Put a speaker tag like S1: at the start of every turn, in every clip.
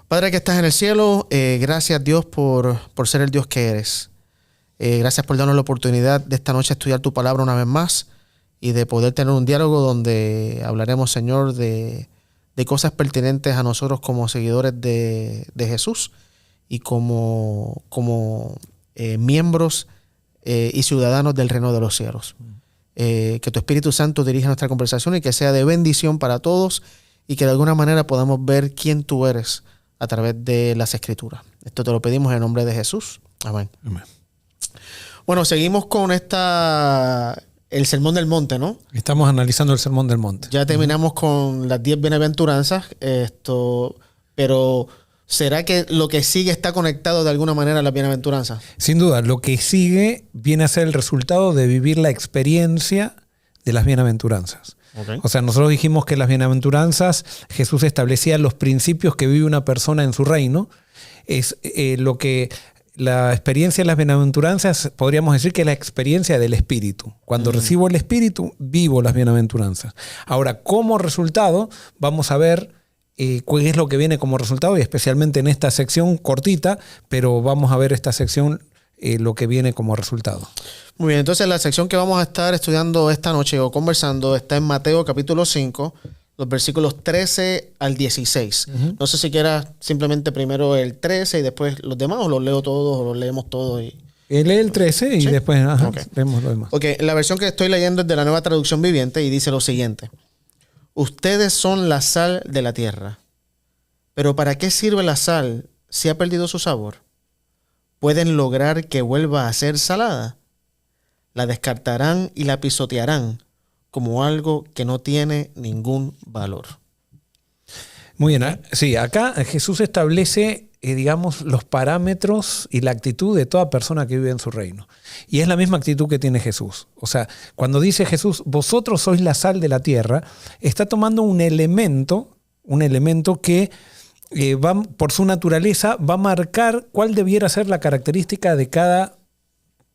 S1: Padre que estás en el cielo, gracias Dios por ser el Dios que eres. Gracias por darnos la oportunidad de esta noche estudiar tu palabra una vez más y de poder tener un diálogo donde hablaremos, Señor, de cosas pertinentes a nosotros como seguidores de Jesús y como miembros y ciudadanos del reino de los cielos. Que tu Espíritu Santo dirija nuestra conversación y que sea de bendición para todos y que de alguna manera podamos ver quién tú eres a través de las Escrituras. Esto te lo pedimos en el nombre de Jesús. Amén.
S2: Amén.
S1: Bueno, seguimos con el Sermón del Monte, ¿no?
S2: Estamos analizando el Sermón del Monte.
S1: Ya terminamos con las 10 bienaventuranzas, pero ¿será que lo que sigue está conectado de alguna manera a las bienaventuranzas?
S2: Sin duda, lo que sigue viene a ser el resultado de vivir la experiencia de las bienaventuranzas.
S1: Okay.
S2: O sea, nosotros dijimos que las bienaventuranzas, Jesús establecía los principios que vive una persona en su reino. Es lo que la experiencia de las bienaventuranzas, podríamos decir que es la experiencia del Espíritu. Cuando recibo el Espíritu, vivo las bienaventuranzas. Ahora, como resultado, vamos a ver qué es lo que viene como resultado, y especialmente en esta sección cortita, pero vamos a ver esta sección, lo que viene como resultado.
S1: Muy bien, entonces la sección que vamos a estar estudiando esta noche o conversando está en Mateo capítulo 5, los versículos 13 al 16. No sé si quieras simplemente primero el 13 y después los demás, o los leo todos, o los leemos todos.
S2: Lee el 13 y
S1: ¿Sí?
S2: después
S1: Okay.
S2: leemos lo demás.
S1: Ok, la versión que estoy leyendo es de la Nueva Traducción Viviente y dice lo siguiente. Ustedes son la sal de la tierra. Pero ¿para qué sirve la sal si ha perdido su sabor? ¿Pueden lograr que vuelva a ser salada? La descartarán y la pisotearán como algo que no tiene ningún valor.
S2: Muy bien. Sí, acá Jesús establece, digamos, los parámetros y la actitud de toda persona que vive en su reino. Y es la misma actitud que tiene Jesús. O sea, cuando dice Jesús, vosotros sois la sal de la tierra, está tomando un elemento que por su naturaleza va a marcar cuál debiera ser la característica de cada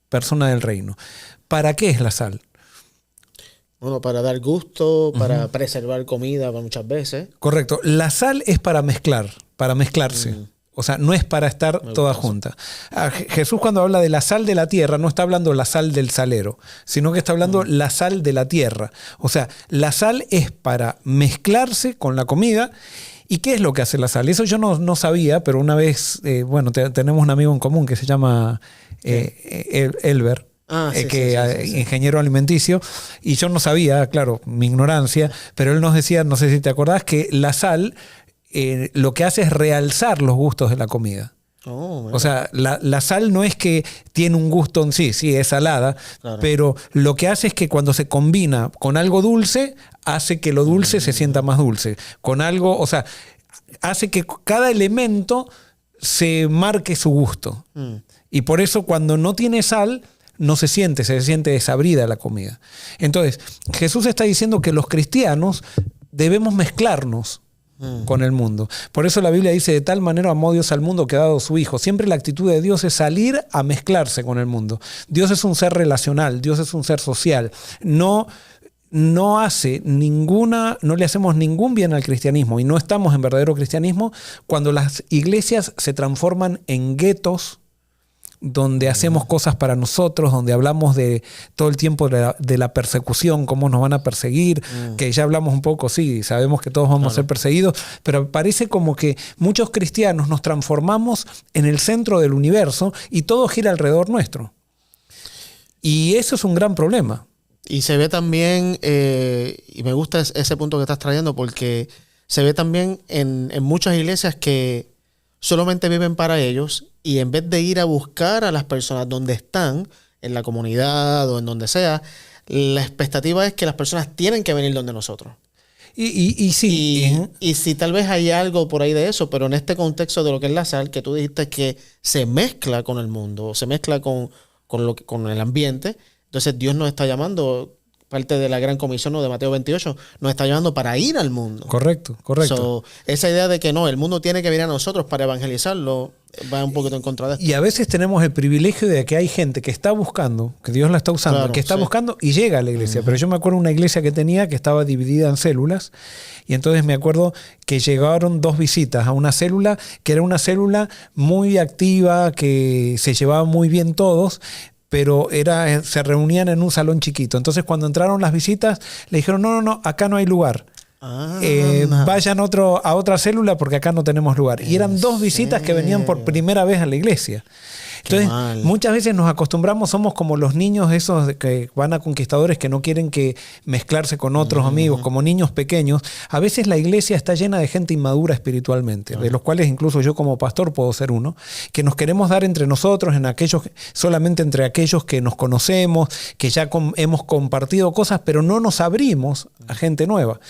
S2: persona del reino. ¿Para qué es la sal?
S1: Bueno, para dar gusto, para preservar comida muchas veces.
S2: Correcto. La sal es para mezclarse. O sea, no es para estar toda junta. Jesús, cuando habla de la sal de la tierra, no está hablando la sal del salero, sino que está hablando la sal de la tierra. O sea, la sal es para mezclarse con la comida. ¿Y qué es lo que hace la sal? Eso yo no sabía, pero una vez, tenemos un amigo en común que se llama Elber. Ingeniero alimenticio, y yo no sabía, claro, mi ignorancia, pero él nos decía, no sé si te acordás, que la sal lo que hace es realzar los gustos de la comida. O sea, la sal no es que tiene un gusto en sí, es salada, claro, pero lo que hace es que cuando se combina con algo dulce, hace que lo dulce se sienta más dulce. Con algo, o sea, hace que cada elemento se marque su gusto. Y por eso cuando no tiene sal, no se siente desabrida la comida. Entonces, Jesús está diciendo que los cristianos debemos mezclarnos con el mundo. Por eso la Biblia dice, de tal manera amó Dios al mundo que ha dado su Hijo. Siempre la actitud de Dios es salir a mezclarse con el mundo. Dios es un ser relacional, Dios es un ser social. No le hacemos ningún bien al cristianismo, y no estamos en verdadero cristianismo cuando las iglesias se transforman en guetos donde hacemos cosas para nosotros, donde hablamos de todo el tiempo de la persecución, cómo nos van a perseguir, que ya hablamos un poco, sí, sabemos que todos vamos a ser perseguidos, pero parece como que muchos cristianos nos transformamos en el centro del universo y todo gira alrededor nuestro. Y eso es un gran problema.
S1: Y se ve también, y me gusta ese punto que estás trayendo, porque se ve también en muchas iglesias que solamente viven para ellos, y en vez de ir a buscar a las personas donde están, en la comunidad o en donde sea, la expectativa es que las personas tienen que venir donde nosotros.
S2: Y sí.
S1: Y si tal vez hay algo por ahí de eso, pero en este contexto de lo que es la sal, que tú dijiste que se mezcla con el mundo, se mezcla con el ambiente, entonces Dios nos está llamando parte de la gran comisión, ¿no?, de Mateo 28, nos está llevando para ir al mundo.
S2: Correcto.
S1: So, esa idea de que no, el mundo tiene que venir a nosotros para evangelizarlo, va un poquito en contra de esto.
S2: Y a veces tenemos el privilegio de que hay gente que está buscando, que Dios la está usando,
S1: Claro,
S2: que está buscando y llega a la iglesia. Pero yo me acuerdo de una iglesia que tenía que estaba dividida en células, y entonces me acuerdo que llegaron 2 visitas a una célula que era una célula muy activa, que se llevaban muy bien todos, pero se reunían en un salón chiquito. Entonces cuando entraron las visitas le dijeron, no, acá no hay lugar. Vayan a otra célula porque acá no tenemos lugar. Y eran 2 visitas que venían por primera vez a la iglesia. Entonces, muchas veces nos acostumbramos, somos como los niños esos que van a conquistadores que no quieren que mezclarse con otros amigos, como niños pequeños. A veces la iglesia está llena de gente inmadura espiritualmente, de los cuales incluso yo como pastor puedo ser uno, que nos queremos dar entre nosotros, solamente entre aquellos que nos conocemos, que ya hemos compartido cosas, pero no nos abrimos a gente nueva.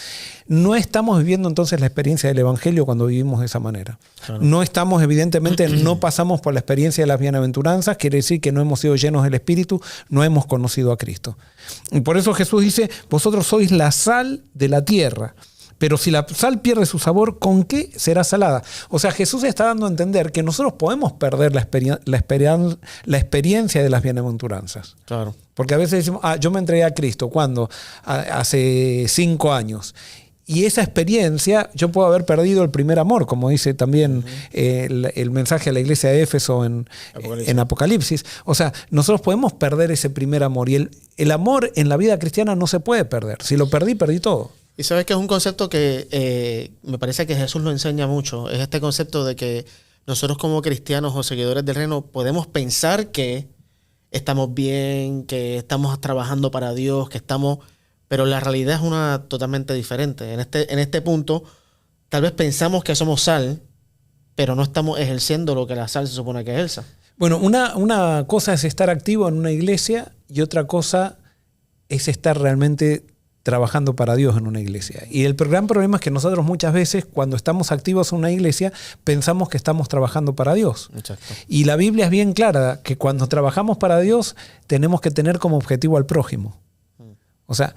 S2: No estamos viviendo entonces la experiencia del Evangelio cuando vivimos de esa manera. Claro. No estamos, evidentemente, no pasamos por la experiencia de las bienaventuranzas, quiere decir que no hemos sido llenos del Espíritu, no hemos conocido a Cristo. Y por eso Jesús dice, vosotros sois la sal de la tierra. Pero si la sal pierde su sabor, ¿con qué será salada? O sea, Jesús está dando a entender que nosotros podemos perder la experiencia de las bienaventuranzas.
S1: Claro.
S2: Porque a veces decimos, yo me entregué a Cristo. ¿Cuándo? Hace 5 años. Y esa experiencia, yo puedo haber perdido el primer amor, como dice también el mensaje a la iglesia de Éfeso en Apocalipsis. O sea, nosotros podemos perder ese primer amor. Y el amor en la vida cristiana no se puede perder. Si lo perdí, perdí todo.
S1: Y sabes que es un concepto que me parece que Jesús lo enseña mucho. Es este concepto de que nosotros como cristianos o seguidores del reino podemos pensar que estamos bien, que estamos trabajando para Dios, pero la realidad es una totalmente diferente. En este punto, tal vez pensamos que somos sal, pero no estamos ejerciendo lo que la sal se supone que ejerza.
S2: Bueno, una cosa es estar activo en una iglesia y otra cosa es estar realmente trabajando para Dios en una iglesia. Y el gran problema es que nosotros muchas veces, cuando estamos activos en una iglesia, pensamos que estamos trabajando para Dios.
S1: Exacto.
S2: Y la Biblia es bien clara que cuando trabajamos para Dios, tenemos que tener como objetivo al prójimo. O sea,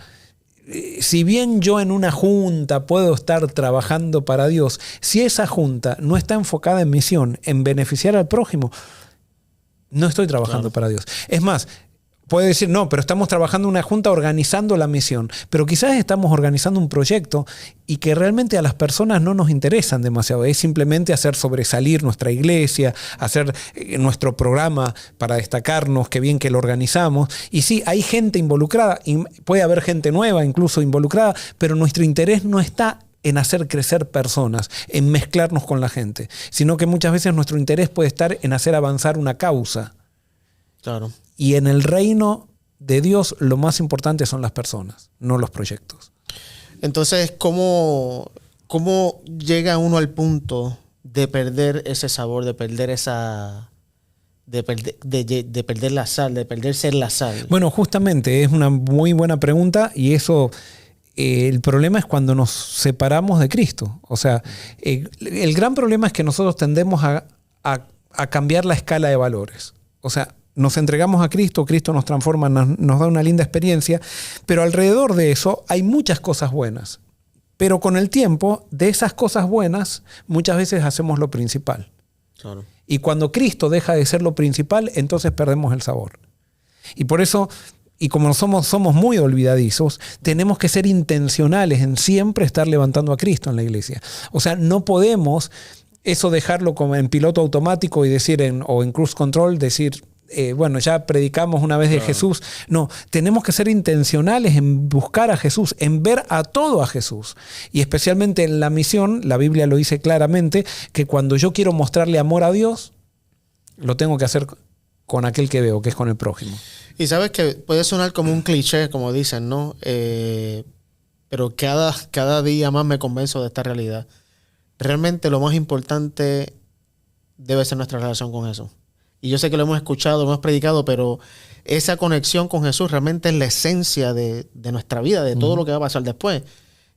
S2: si bien yo en una junta puedo estar trabajando para Dios, si esa junta no está enfocada en misión, en beneficiar al prójimo, no estoy trabajando para Dios. Es más, puede decir, no, pero estamos trabajando en una junta organizando la misión, pero quizás estamos organizando un proyecto y que realmente a las personas no nos interesan demasiado. Es simplemente hacer sobresalir nuestra iglesia, hacer nuestro programa para destacarnos, qué bien que lo organizamos. Y sí, hay gente involucrada, y puede haber gente nueva incluso involucrada, pero nuestro interés no está en hacer crecer personas, en mezclarnos con la gente, sino que muchas veces nuestro interés puede estar en hacer avanzar una causa.
S1: Claro.
S2: Y en el reino de Dios lo más importante son las personas, no los proyectos.
S1: Entonces, ¿cómo llega uno al punto de perder ese sabor, de perder de perder la sal, de perder ser la sal?
S2: Bueno, justamente es una muy buena pregunta, y eso, el problema es cuando nos separamos de Cristo. O sea, el gran problema es que nosotros tendemos a cambiar la escala de valores. O sea, nos entregamos a Cristo, Cristo nos transforma, nos da una linda experiencia, pero alrededor de eso hay muchas cosas buenas. Pero con el tiempo, de esas cosas buenas, muchas veces hacemos lo principal.
S1: Claro.
S2: Y cuando Cristo deja de ser lo principal, entonces perdemos el sabor. Y por eso, y como somos muy olvidadizos, tenemos que ser intencionales en siempre estar levantando a Cristo en la iglesia. O sea, no podemos eso dejarlo como en piloto automático y decir, o en cruise control, decir, bueno, ya predicamos una vez de Jesús. No, tenemos que ser intencionales en buscar a Jesús, en ver a todo a Jesús. Y especialmente en la misión, la Biblia lo dice claramente, que cuando yo quiero mostrarle amor a Dios, lo tengo que hacer con aquel que veo, que es con el prójimo.
S1: Y sabes que puede sonar como un cliché, como dicen, ¿no? Pero cada día más me convenzo de esta realidad. Realmente lo más importante debe ser nuestra relación con Jesús. Y yo sé que lo hemos escuchado, lo hemos predicado, pero esa conexión con Jesús realmente es la esencia de nuestra vida, de todo lo que va a pasar después.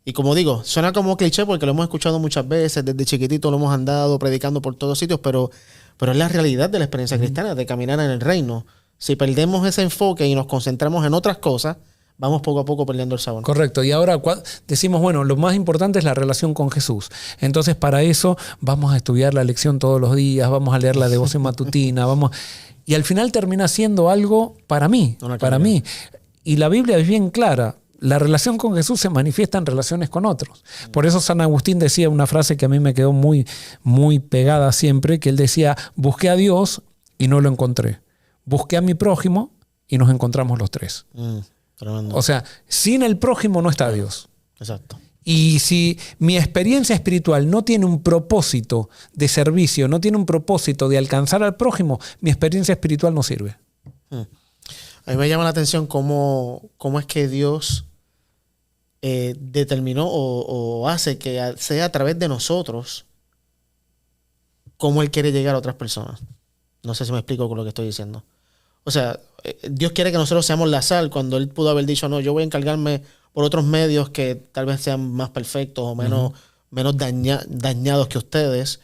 S1: Y como digo, suena como cliché porque lo hemos escuchado muchas veces, desde chiquitito lo hemos andado predicando por todos sitios, pero es la realidad de la experiencia cristiana, de caminar en el reino. Si perdemos ese enfoque y nos concentramos en otras cosas, vamos poco a poco perdiendo el sabor.
S2: Correcto. Y ahora decimos, bueno, lo más importante es la relación con Jesús. Entonces, para eso vamos a estudiar la lección todos los días, vamos a leer la devoción matutina, y al final termina siendo algo para mí, para mí. Y la Biblia es bien clara. La relación con Jesús se manifiesta en relaciones con otros. Por eso San Agustín decía una frase que a mí me quedó muy, muy pegada siempre, que él decía, busqué a Dios y no lo encontré. Busqué a mi prójimo y nos encontramos los tres.
S1: Tremendo.
S2: O sea, sin el prójimo no está Dios.
S1: Exacto.
S2: Y si mi experiencia espiritual no tiene un propósito de servicio, no tiene un propósito de alcanzar al prójimo, mi experiencia espiritual no sirve.
S1: A mí me llama la atención cómo es que Dios determinó o hace que sea a través de nosotros cómo Él quiere llegar a otras personas. No sé si me explico con lo que estoy diciendo. O sea, Dios quiere que nosotros seamos la sal cuando Él pudo haber dicho, no, yo voy a encargarme por otros medios que tal vez sean más perfectos o menos dañados que ustedes.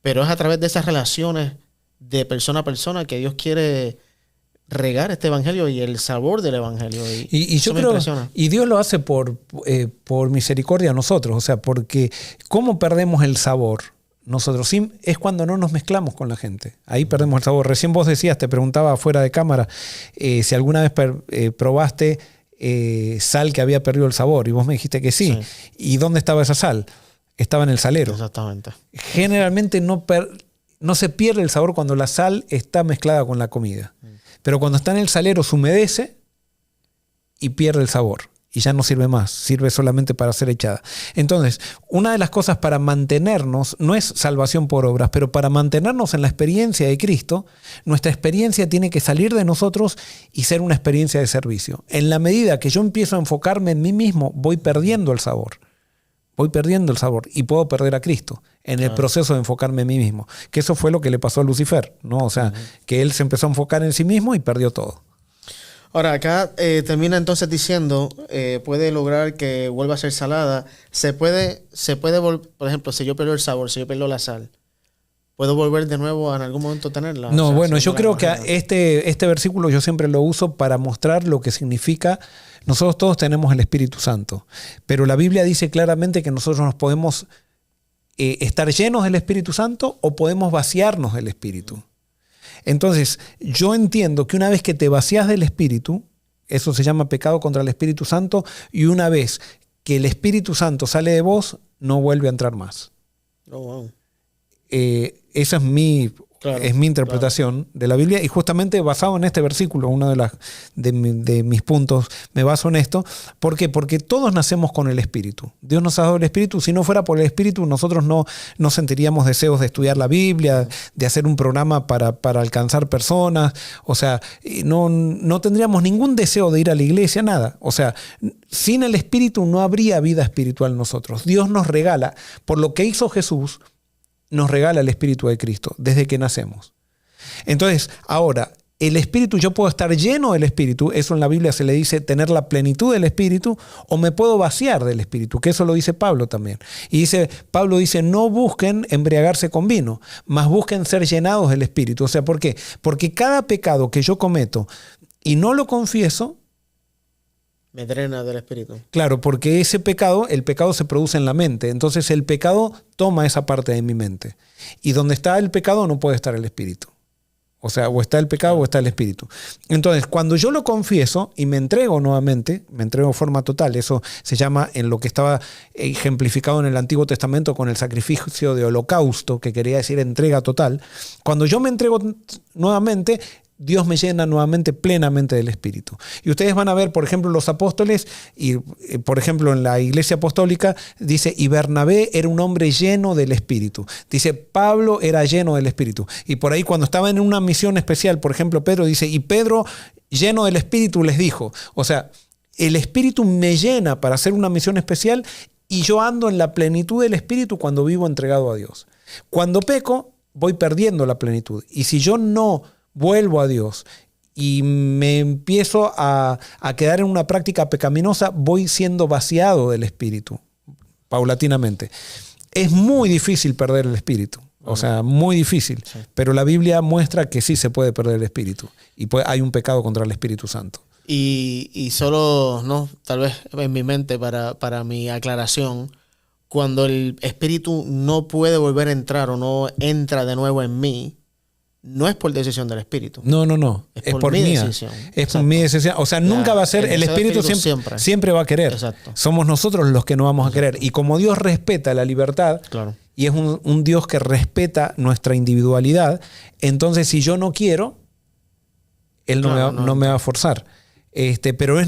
S1: Pero es a través de esas relaciones de persona a persona que Dios quiere regar este evangelio y el sabor del evangelio.
S2: Y yo creo, y Dios lo hace por misericordia a nosotros. O sea, porque ¿cómo perdemos el sabor? Nosotros es cuando no nos mezclamos con la gente. Ahí perdemos el sabor. Recién vos decías, te preguntaba fuera de cámara, si alguna vez probaste sal que había perdido el sabor. Y vos me dijiste que sí. ¿Y dónde estaba esa sal? Estaba en el salero.
S1: Exactamente.
S2: Generalmente no se pierde el sabor cuando la sal está mezclada con la comida. Pero cuando está en el salero se humedece y pierde el sabor. Y ya no sirve más, sirve solamente para ser echada. Entonces, una de las cosas para mantenernos, no es salvación por obras, pero para mantenernos en la experiencia de Cristo, nuestra experiencia tiene que salir de nosotros y ser una experiencia de servicio. En la medida que yo empiezo a enfocarme en mí mismo, voy perdiendo el sabor. Voy perdiendo el sabor y puedo perder a Cristo en el proceso de enfocarme en mí mismo. Que eso fue lo que le pasó a Lucifer, ¿no? O sea, que él se empezó a enfocar en sí mismo y perdió todo.
S1: Ahora, acá termina entonces diciendo, puede lograr que vuelva a ser salada. Se puede por ejemplo, si yo pierdo el sabor, si yo pierdo la sal, ¿puedo volver de nuevo en algún momento a tenerla?
S2: No, o sea, bueno, yo creo que este versículo yo siempre lo uso para mostrar lo que significa. Nosotros todos tenemos el Espíritu Santo, pero la Biblia dice claramente que nosotros nos podemos estar llenos del Espíritu Santo o podemos vaciarnos del Espíritu. Entonces, yo entiendo que una vez que te vacías del Espíritu, eso se llama pecado contra el Espíritu Santo, y una vez que el Espíritu Santo sale de vos, no vuelve a entrar más.
S1: Oh, wow.
S2: Esa es mi interpretación de la Biblia, y justamente basado en este versículo, uno de mis puntos, me baso en esto. ¿Por qué? Porque todos nacemos con el Espíritu. Dios nos ha dado el Espíritu. Si no fuera por el Espíritu, nosotros no sentiríamos deseos de estudiar la Biblia, de hacer un programa para alcanzar personas. O sea, no tendríamos ningún deseo de ir a la iglesia, nada. O sea, sin el Espíritu no habría vida espiritual en nosotros. Dios nos regala, por lo que hizo Jesús, nos regala el Espíritu de Cristo desde que nacemos. Entonces, ahora, el Espíritu, yo puedo estar lleno del Espíritu, eso en la Biblia se le dice tener la plenitud del Espíritu, o me puedo vaciar del Espíritu, que eso lo dice Pablo también. Y Pablo dice, no busquen embriagarse con vino, mas busquen ser llenados del Espíritu. O sea, ¿por qué? Porque cada pecado que yo cometo y no lo confieso,
S1: me drena del Espíritu.
S2: Claro, porque el pecado se produce en la mente. Entonces el pecado toma esa parte de mi mente. Y donde está el pecado no puede estar el Espíritu. O sea, o está el pecado o está el Espíritu. Entonces, cuando yo lo confieso y me entrego nuevamente, me entrego de forma total, eso se llama en lo que estaba ejemplificado en el Antiguo Testamento con el sacrificio de holocausto, que quería decir entrega total. Cuando yo me entrego nuevamente, Dios me llena nuevamente plenamente del Espíritu. Y ustedes van a ver, por ejemplo, los apóstoles, y por ejemplo en la Iglesia Apostólica dice, y Bernabé era un hombre lleno del Espíritu. Dice, Pablo era lleno del Espíritu. Y por ahí cuando estaba en una misión especial, por ejemplo, Pedro dice, y Pedro lleno del Espíritu les dijo. O sea, el Espíritu me llena para hacer una misión especial y yo ando en la plenitud del Espíritu cuando vivo entregado a Dios. Cuando peco, voy perdiendo la plenitud. Y si yo no vuelvo a Dios y me empiezo a quedar en una práctica pecaminosa, voy siendo vaciado del Espíritu paulatinamente. Es muy difícil perder el Espíritu, o sea, muy difícil, sí. Pero la Biblia muestra que sí se puede perder el Espíritu y hay un pecado contra el Espíritu Santo.
S1: Y solo, no, tal vez en mi mente para mi aclaración, cuando el espíritu no puede volver a entrar o no entra de nuevo en mí, no es por decisión del espíritu.
S2: No. Es por
S1: mi
S2: mía.
S1: decisión.
S2: Es por mi decisión. O sea, nunca va a ser, el espíritu siempre va a querer.
S1: Exacto.
S2: Somos nosotros los que no vamos a querer. Y como Dios respeta la libertad,
S1: Claro.
S2: y es un Dios que respeta nuestra individualidad, entonces si yo no quiero, Él no me va a forzar. Pero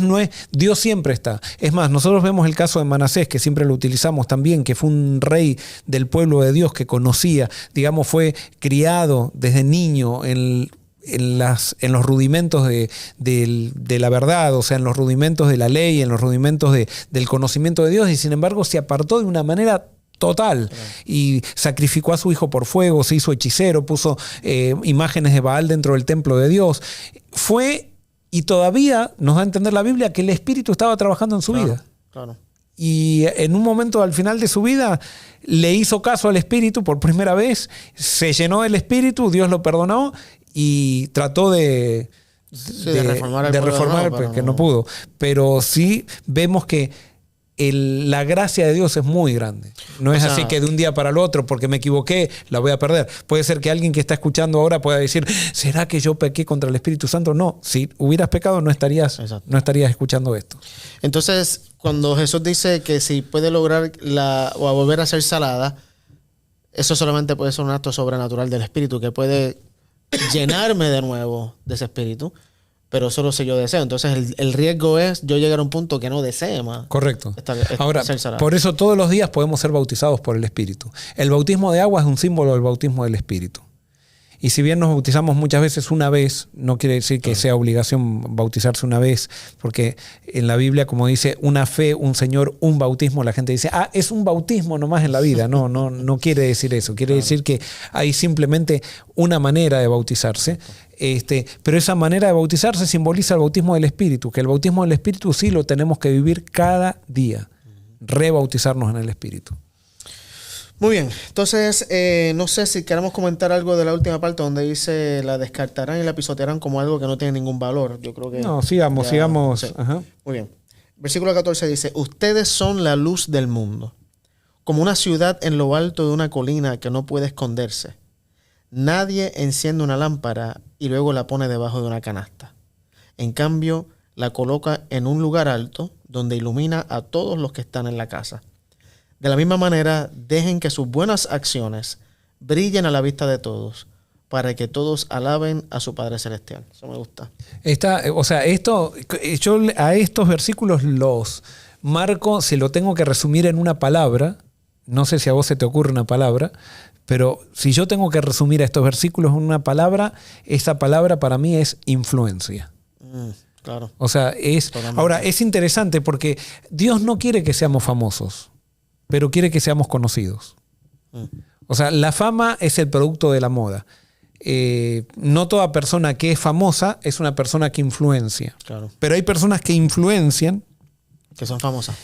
S2: Dios siempre está. Es más, nosotros vemos el caso de Manasés, que siempre lo utilizamos también, que fue un rey del pueblo de Dios que conocía, digamos, fue criado desde niño en los rudimentos de la verdad, o sea, en los rudimentos de la ley, en los rudimentos del conocimiento de Dios, y sin embargo se apartó de una manera total y sacrificó a su hijo por fuego, se hizo hechicero, puso imágenes de Baal dentro del templo de Dios. Y todavía nos da a entender la Biblia que el Espíritu estaba trabajando en su vida.
S1: Claro.
S2: Y en un momento al final de su vida le hizo caso al Espíritu por primera vez, se llenó del Espíritu, Dios lo perdonó y trató de reformar porque no pudo. Pero sí vemos que la gracia de Dios es muy grande. No es así que de un día para el otro, porque me equivoqué, la voy a perder. Puede ser que alguien que está escuchando ahora pueda decir, ¿será que yo pequé contra el Espíritu Santo? No, si hubieras pecado no estarías escuchando esto.
S1: Entonces, cuando Jesús dice que si puede lograr o a volver a ser salada, eso solamente puede ser un acto sobrenatural del Espíritu, que puede llenarme de nuevo de ese Espíritu. Pero solo si yo deseo. Entonces el riesgo es yo llegar a un punto que no desee más.
S2: Correcto. Ahora, por eso todos los días podemos ser bautizados por el Espíritu. El bautismo de agua es un símbolo del bautismo del Espíritu. Y si bien nos bautizamos muchas veces una vez, no quiere decir que sea obligación bautizarse una vez, porque en la Biblia, como dice, una fe, un Señor, un bautismo, la gente dice, es un bautismo nomás en la vida. No quiere decir eso. Quiere decir que hay simplemente una manera de bautizarse. Pero esa manera de bautizarse simboliza el bautismo del Espíritu, que el bautismo del Espíritu sí lo tenemos que vivir cada día, rebautizarnos en el Espíritu.
S1: Muy bien, entonces no sé si queremos comentar algo de la última parte donde dice la descartarán y la pisotearán como algo que no tiene ningún valor. Yo creo que...
S2: No, sigamos. Sí. Ajá.
S1: Muy bien. Versículo 14 dice, ustedes son la luz del mundo, como una ciudad en lo alto de una colina que no puede esconderse. Nadie enciende una lámpara y luego la pone debajo de una canasta. En cambio, la coloca en un lugar alto donde ilumina a todos los que están en la casa. De la misma manera, dejen que sus buenas acciones brillen a la vista de todos, para que todos alaben a su Padre Celestial. Eso me gusta.
S2: Yo a estos versículos los marco, si lo tengo que resumir en una palabra, no sé si a vos se te ocurre una palabra, pero si yo tengo que resumir a estos versículos en una palabra, esa palabra para mí es influencia.
S1: Claro.
S2: O sea, ahora es interesante porque Dios no quiere que seamos famosos, pero quiere que seamos conocidos. O sea, la fama es el producto de la moda. No toda persona que es famosa es una persona que influencia.
S1: Claro.
S2: Pero hay personas que influencian.
S1: Que son famosas.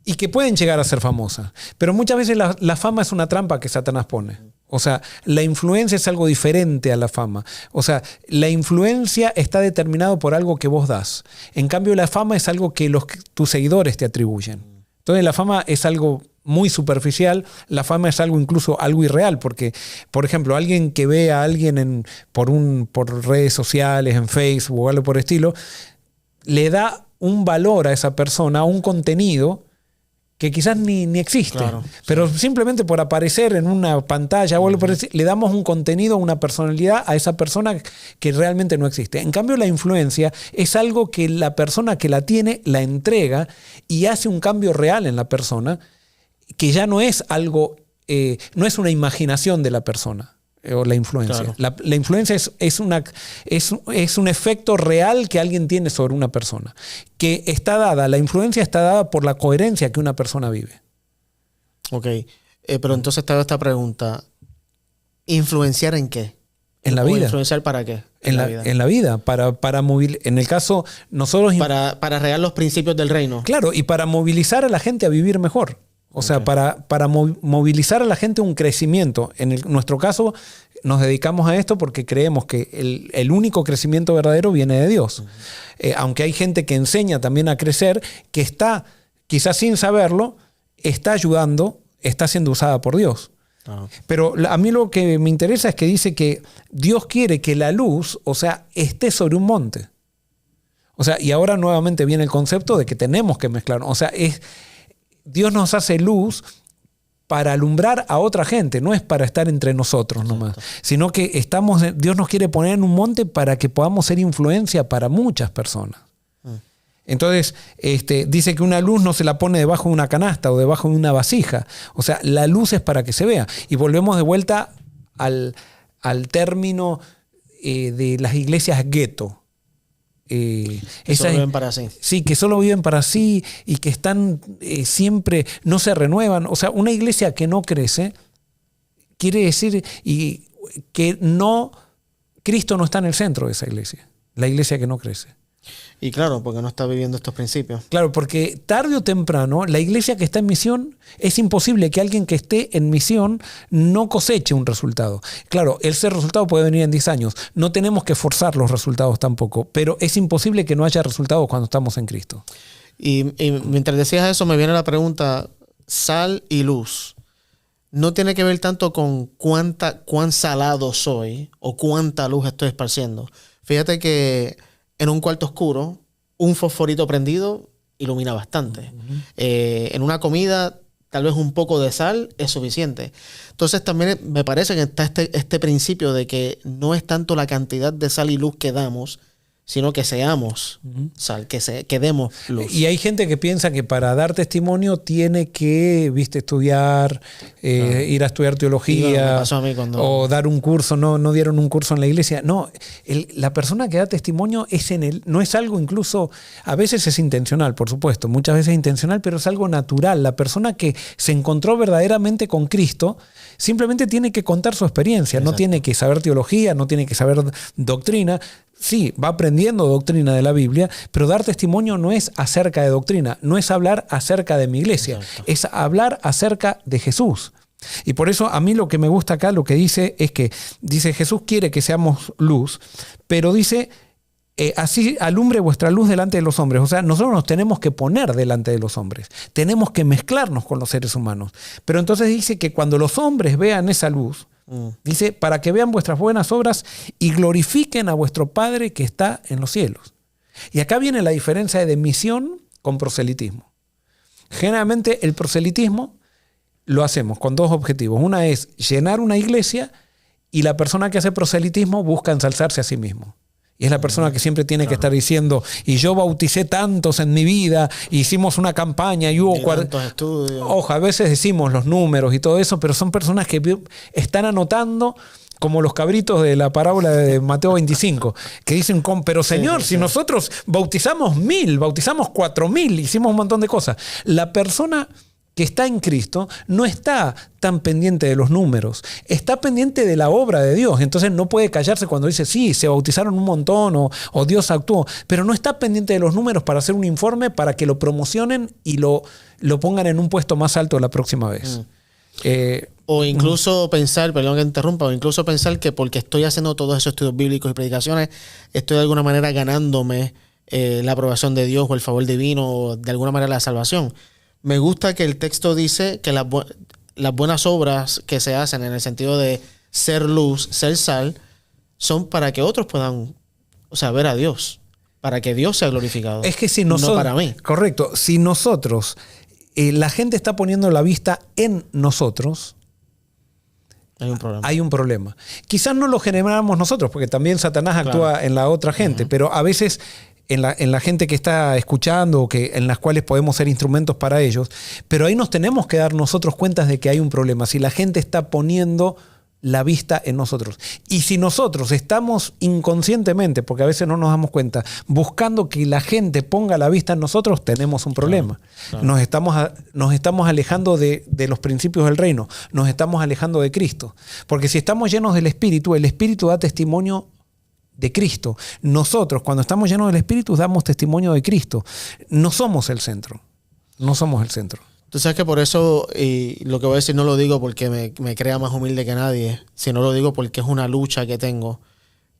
S2: Y que pueden llegar a ser famosas. Pero muchas veces la fama es una trampa que Satanás pone. O sea, la influencia es algo diferente a la fama. O sea, la influencia está determinado por algo que vos das. En cambio, la fama es algo que tus seguidores te atribuyen. Entonces, la fama es algo muy superficial, la fama es incluso algo irreal, porque, por ejemplo, alguien que ve a alguien por redes sociales, en Facebook o algo por el estilo, le da un valor a esa persona, a un contenido que quizás ni existe, claro, pero simplemente por aparecer en una pantalla o algo por el estilo, le damos un contenido, una personalidad a esa persona que realmente no existe. En cambio, la influencia es algo que la persona que la tiene la entrega y hace un cambio real en la persona, que ya no es algo, no es una imaginación de la persona o la influencia. Claro. La influencia es un efecto real que alguien tiene sobre una persona, que está dada, la influencia está dada por la coherencia que una persona vive.
S1: Ok, pero entonces te hago esta pregunta, ¿influenciar en qué?
S2: En la vida.
S1: ¿Influenciar para qué?
S2: En la vida, para movilizar, en el caso nosotros...
S1: Para regar los principios del reino.
S2: Claro, y para movilizar a la gente a vivir mejor. O sea, para movilizar a la gente un crecimiento. En nuestro caso, nos dedicamos a esto porque creemos que el único crecimiento verdadero viene de Dios. Aunque hay gente que enseña también a crecer, que está, quizás sin saberlo, está ayudando, está siendo usada por Dios. Pero a mí lo que me interesa es que dice que Dios quiere que la luz, o sea, esté sobre un monte. O sea, y ahora nuevamente viene el concepto de que tenemos que mezclar. O sea, Dios nos hace luz para alumbrar a otra gente, no es para estar entre nosotros nomás, sino que Dios nos quiere poner en un monte para que podamos ser influencia para muchas personas. Entonces, dice que una luz no se la pone debajo de una canasta o debajo de una vasija. O sea, la luz es para que se vea. Y volvemos de vuelta al término de las iglesias gueto.
S1: Que solo viven para sí.
S2: Sí, que solo viven para sí y que están siempre, no se renuevan. O sea, una iglesia que no crece quiere decir que Cristo no está en el centro de esa iglesia. La iglesia que no crece.
S1: Y claro, porque no está viviendo estos principios.
S2: Claro, porque tarde o temprano, la iglesia que está en misión, es imposible que alguien que esté en misión no coseche un resultado. Claro, ese resultado puede venir en 10 años. No tenemos que forzar los resultados tampoco, pero es imposible que no haya resultados cuando estamos en Cristo.
S1: Y mientras decías eso, me viene la pregunta, sal y luz. No tiene que ver tanto con cuán salado soy o cuánta luz estoy esparciendo. Fíjate que en un cuarto oscuro, un fosforito prendido ilumina bastante. En una comida, tal vez un poco de sal es suficiente. Entonces también me parece que está este principio de que no es tanto la cantidad de sal y luz que damos, sino que seamos sal, que demos luz.
S2: Y hay gente que piensa que para dar testimonio tiene que, estudiar, ir a estudiar teología,
S1: me pasó a mí
S2: o dar un curso. No dieron un curso en la iglesia. No, la persona que da testimonio no es algo incluso, a veces es intencional, por supuesto, muchas veces es intencional, pero es algo natural. La persona que se encontró verdaderamente con Cristo simplemente tiene que contar su experiencia. Exacto. No tiene que saber teología, no tiene que saber doctrina. Sí, va aprendiendo doctrina de la Biblia, pero dar testimonio no es acerca de doctrina, no es hablar acerca de mi iglesia, exacto, es hablar acerca de Jesús. Y por eso a mí lo que me gusta acá, lo que dice es que, dice Jesús quiere que seamos luz, pero dice, así alumbre vuestra luz delante de los hombres. O sea, nosotros nos tenemos que poner delante de los hombres, tenemos que mezclarnos con los seres humanos. Pero entonces dice que cuando los hombres vean esa luz, dice, para que vean vuestras buenas obras y glorifiquen a vuestro Padre que está en los cielos. Y acá viene la diferencia de misión con proselitismo. Generalmente el proselitismo lo hacemos con dos objetivos. Una es llenar una iglesia y la persona que hace proselitismo busca ensalzarse a sí mismo. Y es la persona que siempre tiene que estar diciendo, y yo bauticé tantos en mi vida, hicimos una campaña y hubo
S1: tantos estudios.
S2: Ojo, a veces decimos los números y todo eso, pero son personas que están anotando como los cabritos de la parábola de Mateo 25, que dicen, pero Señor, si nosotros bautizamos 1000, bautizamos 4000, hicimos un montón de cosas. La persona que está en Cristo no está tan pendiente de los números, está pendiente de la obra de Dios. Entonces no puede callarse cuando dice, sí, se bautizaron un montón o Dios actuó, pero no está pendiente de los números para hacer un informe para que lo promocionen y lo pongan en un puesto más alto la próxima vez.
S1: O incluso pensar, perdón que interrumpa, o incluso pensar que porque estoy haciendo todos esos estudios bíblicos y predicaciones, estoy de alguna manera ganándome la aprobación de Dios o el favor divino o de alguna manera la salvación. Me gusta que el texto dice que las buenas obras que se hacen en el sentido de ser luz, ser sal, son para que otros puedan, ver a Dios, para que Dios sea glorificado.
S2: Es que si nosotros,
S1: no para mí.
S2: Correcto. Si nosotros, la gente está poniendo la vista en nosotros, hay un problema. Quizás no lo generamos nosotros, porque también Satanás actúa en la otra gente, pero a veces en la gente que está escuchando, en las cuales podemos ser instrumentos para ellos, pero ahí nos tenemos que dar nosotros cuenta de que hay un problema. Si la gente está poniendo la vista en nosotros. Y si nosotros estamos inconscientemente, porque a veces no nos damos cuenta, buscando que la gente ponga la vista en nosotros, tenemos un problema. Claro. Nos estamos alejando de los principios del reino, nos estamos alejando de Cristo. Porque si estamos llenos del Espíritu, el Espíritu da testimonio de Cristo. Nosotros, cuando estamos llenos del Espíritu, damos testimonio de Cristo. No somos el centro. No somos el centro.
S1: Tú sabes que por eso, y lo que voy a decir no lo digo porque me crea más humilde que nadie, sino lo digo porque es una lucha que tengo.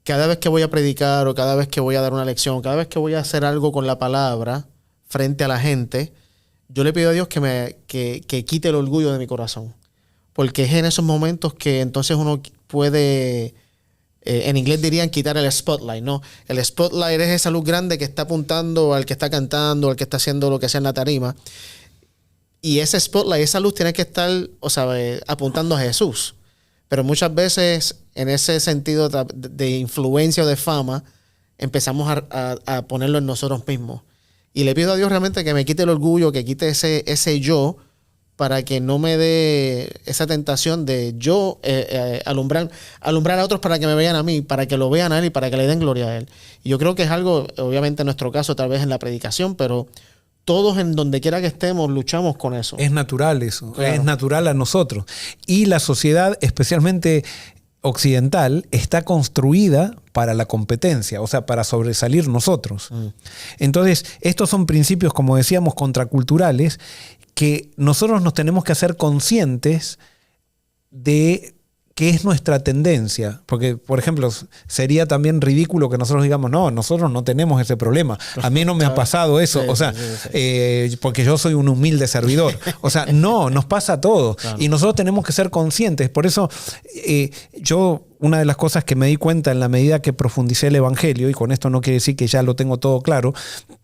S1: Cada vez que voy a predicar o cada vez que voy a dar una lección, cada vez que voy a hacer algo con la palabra frente a la gente, yo le pido a Dios que quite el orgullo de mi corazón. Porque es en esos momentos que entonces uno puede, en inglés dirían quitar el spotlight, ¿no? El spotlight es esa luz grande que está apuntando al que está cantando, al que está haciendo lo que sea en la tarima. Y ese spotlight, esa luz tiene que estar, apuntando a Jesús. Pero muchas veces, en ese sentido de influencia o de fama, empezamos a ponerlo en nosotros mismos. Y le pido a Dios realmente que me quite el orgullo, que quite ese yo, para que no me dé esa tentación de yo alumbrar a otros para que me vean a mí, para que lo vean a Él y para que le den gloria a Él. Y yo creo que es algo, obviamente en nuestro caso, tal vez en la predicación, pero todos en donde quiera que estemos luchamos con eso.
S2: Es natural eso,
S1: Claro.
S2: es natural a nosotros. Y la sociedad, especialmente occidental, está construida para la competencia, o sea, para sobresalir nosotros. Entonces, estos son principios, como decíamos, contraculturales, que nosotros nos tenemos que hacer conscientes de qué es nuestra tendencia. Porque, por ejemplo, sería también ridículo que nosotros digamos, no, nosotros no tenemos ese problema. A mí no me ha pasado eso.
S1: Sí,
S2: o sea,
S1: sí.
S2: porque yo soy un humilde servidor. O sea, no, nos pasa todo.
S1: Claro.
S2: Y nosotros tenemos que ser conscientes. Por eso, yo, una de las cosas que me di cuenta en la medida que profundicé el Evangelio, y con esto no quiere decir que ya lo tengo todo claro,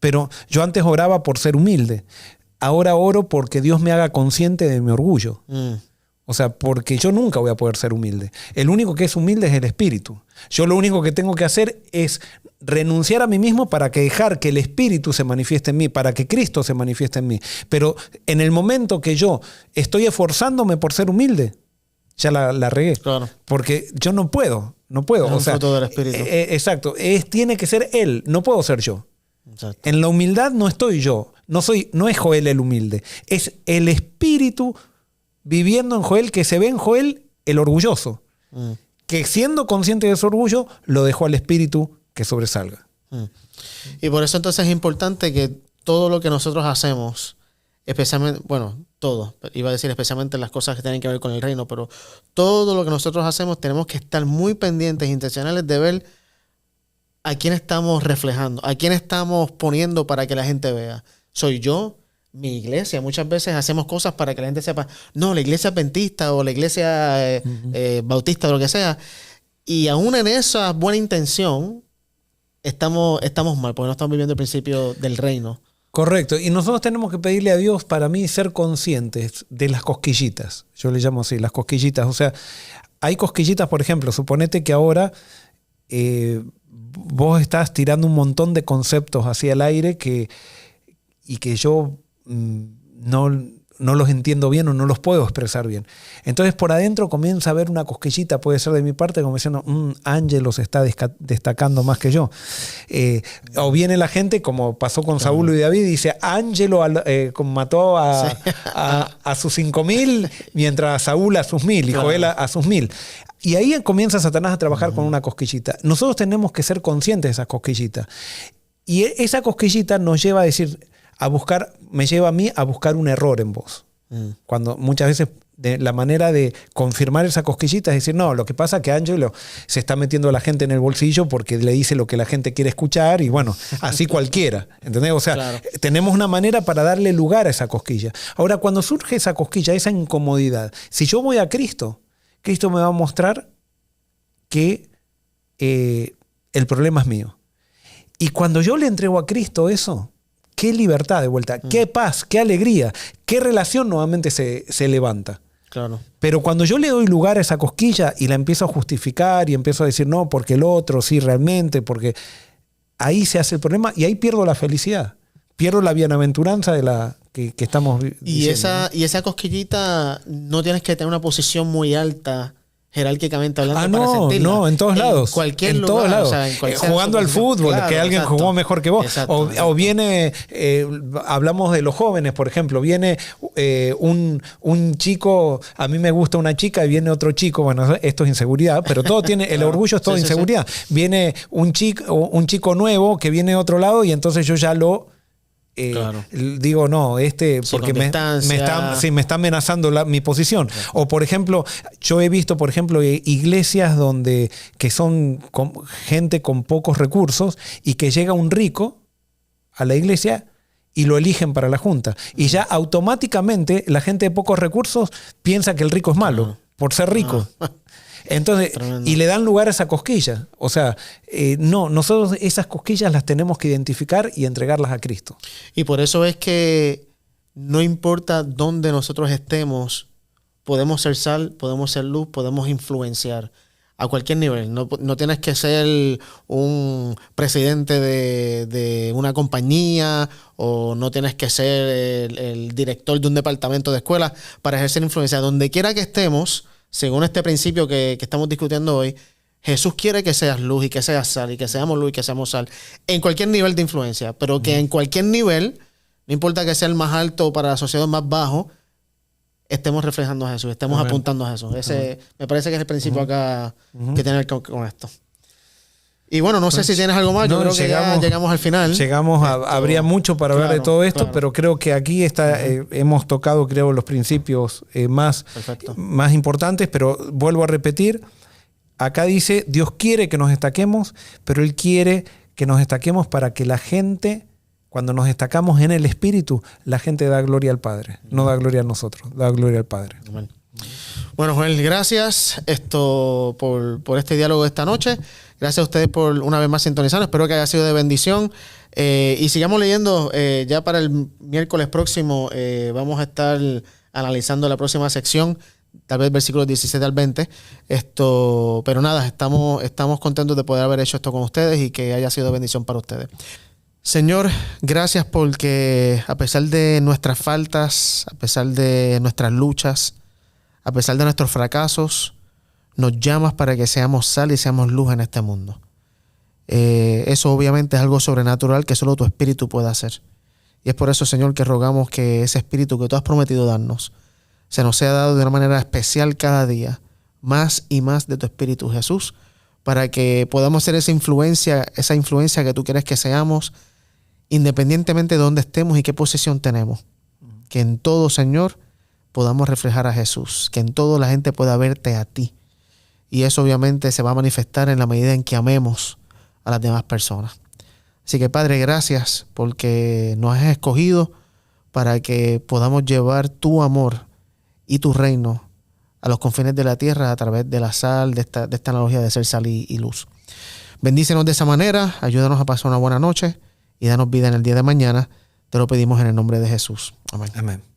S2: pero yo antes oraba por ser humilde. Ahora oro porque Dios me haga consciente de mi orgullo. O sea, porque yo nunca voy a poder ser humilde. El único que es humilde es el Espíritu. Yo lo único que tengo que hacer es renunciar a mí mismo para que dejar que el Espíritu se manifieste en mí, para que Cristo se manifieste en mí. Pero en el momento que yo estoy esforzándome por ser humilde, ya la regué.
S1: Claro.
S2: Porque yo no puedo. Es
S1: un fruto del Espíritu.
S2: Exacto. Tiene que ser Él. No puedo ser yo.
S1: Exacto.
S2: En la humildad no estoy yo. No es Joel el humilde. Es el Espíritu viviendo en Joel, que se ve en Joel el orgulloso, que siendo consciente de su orgullo, lo dejó al Espíritu que sobresalga.
S1: Y por eso entonces es importante que todo lo que nosotros hacemos, especialmente, bueno, todo, iba a decir especialmente las cosas que tienen que ver con el reino, pero todo lo que nosotros hacemos tenemos que estar muy pendientes, intencionales de ver a quién estamos reflejando, a quién estamos poniendo para que la gente vea. Soy yo, mi iglesia. Muchas veces hacemos cosas para que la gente sepa, no, la iglesia adventista o la iglesia bautista o lo que sea. Y aún en esa buena intención estamos mal, porque no estamos viviendo el principio del reino.
S2: Correcto. Y nosotros tenemos que pedirle a Dios, para mí, ser conscientes de las cosquillitas. Yo le llamo así, las cosquillitas. O sea, hay cosquillitas, por ejemplo, suponete que ahora vos estás tirando un montón de conceptos hacia el aire y que yo no los entiendo bien o no los puedo expresar bien. Entonces por adentro comienza a haber una cosquillita, puede ser de mi parte, como diciendo, Ángelo se está destacando más que yo. O viene la gente, como pasó con Saúl y David, y dice, Ángelo mató a sus 5,000, mientras Saúl a sus 1,000 y Joel a sus 1,000. Y ahí comienza Satanás a trabajar con una cosquillita. Nosotros tenemos que ser conscientes de esas cosquillitas. Y esa cosquillita nos lleva a decir, me lleva a mí a buscar un error en vos. Cuando muchas veces la manera de confirmar esa cosquillita es decir, no, lo que pasa es que Ángelo se está metiendo a la gente en el bolsillo porque le dice lo que la gente quiere escuchar y bueno, así cualquiera. ¿Entendés? O sea, claro, tenemos una manera para darle lugar a esa cosquilla. Ahora, cuando surge esa cosquilla, esa incomodidad, si yo voy a Cristo, Cristo me va a mostrar que el problema es mío. Y cuando yo le entrego a Cristo eso, qué libertad de vuelta, qué paz, qué alegría, qué relación nuevamente se levanta.
S1: Claro.
S2: Pero cuando yo le doy lugar a esa cosquilla y la empiezo a justificar y empiezo a decir no, porque el otro, sí, realmente, porque ahí se hace el problema y ahí pierdo la felicidad, pierdo la bienaventuranza de la que estamos diciendo.
S1: Y esa cosquillita no tienes que tener una posición muy alta jerárquicamente hablando para sentirla.
S2: No, en todos lados.
S1: Cualquier
S2: en
S1: lugar,
S2: todos lados.
S1: O sea, en
S2: jugando al fútbol, claro, que alguien jugó mejor que vos. O viene, hablamos de los jóvenes, por ejemplo, viene un chico, a mí me gusta una chica y viene otro chico, bueno, esto es inseguridad, pero todo tiene, el orgullo es todo inseguridad. Viene un chico nuevo que viene de otro lado y entonces yo ya lo
S1: Claro.
S2: digo, no, porque
S1: con distancia.
S2: me está amenazando mi posición.
S1: Claro.
S2: O, por ejemplo, yo he visto, por ejemplo, iglesias que son gente con pocos recursos y que llega un rico a la iglesia y lo eligen para la junta. Y ya automáticamente la gente de pocos recursos piensa que el rico es malo por ser rico. Entonces,
S1: Tremendo.
S2: y le dan lugar a esa cosquilla. O sea, no, nosotros esas cosquillas las tenemos que identificar y entregarlas a Cristo.
S1: Y por eso es que no importa dónde nosotros estemos, podemos ser sal, podemos ser luz, podemos influenciar a cualquier nivel. No tienes que ser un presidente de una compañía o no tienes que ser el director de un departamento de escuela para ejercer influencia. Donde quiera que estemos, según este principio que estamos discutiendo hoy, Jesús quiere que seas luz y que seas sal y que seamos luz y que seamos sal en cualquier nivel de influencia, pero que en cualquier nivel, no importa que sea el más alto para la sociedad más bajo, estemos reflejando a Jesús, estemos
S2: Amén.
S1: apuntando a Jesús. Ese me parece que es el principio acá que tiene que ver con esto. Y bueno, no sé si tienes algo más. Yo creo que ya llegamos al final.
S2: Habría mucho para hablar de todo esto,
S1: claro.
S2: pero creo que aquí hemos tocado, creo, los principios más importantes, pero vuelvo a repetir, acá dice, Dios quiere que nos destaquemos, pero Él quiere que nos destaquemos para que la gente, cuando nos destacamos en el Espíritu, la gente da gloria al Padre, no da gloria a nosotros, da gloria al Padre.
S1: Amén. Bueno, Joel, gracias por este diálogo de esta noche. Gracias a ustedes por una vez más sintonizarnos. Espero que haya sido de bendición. Y sigamos leyendo. Ya para el miércoles próximo vamos a estar analizando la próxima sección, tal vez versículos 17 al 20. Pero nada, estamos contentos de poder haber hecho esto con ustedes y que haya sido de bendición para ustedes. Señor, gracias porque a pesar de nuestras faltas, a pesar de nuestras luchas, a pesar de nuestros fracasos, nos llamas para que seamos sal y seamos luz en este mundo. Eso obviamente es algo sobrenatural que solo tu Espíritu puede hacer. Y es por eso, Señor, que rogamos que ese Espíritu que tú has prometido darnos se nos sea dado de una manera especial cada día, más y más de tu Espíritu, Jesús, para que podamos ser esa influencia que tú quieres que seamos, independientemente de dónde estemos y qué posición tenemos. Que en todo, Señor, podamos reflejar a Jesús, que en todo la gente pueda verte a ti. Y eso obviamente se va a manifestar en la medida en que amemos a las demás personas. Así que, Padre, gracias porque nos has escogido para que podamos llevar tu amor y tu reino a los confines de la tierra a través de la sal, de esta analogía de ser sal y luz. Bendícenos de esa manera, ayúdanos a pasar una buena noche y danos vida en el día de mañana. Te lo pedimos en el nombre de Jesús. Amén.
S2: Amén.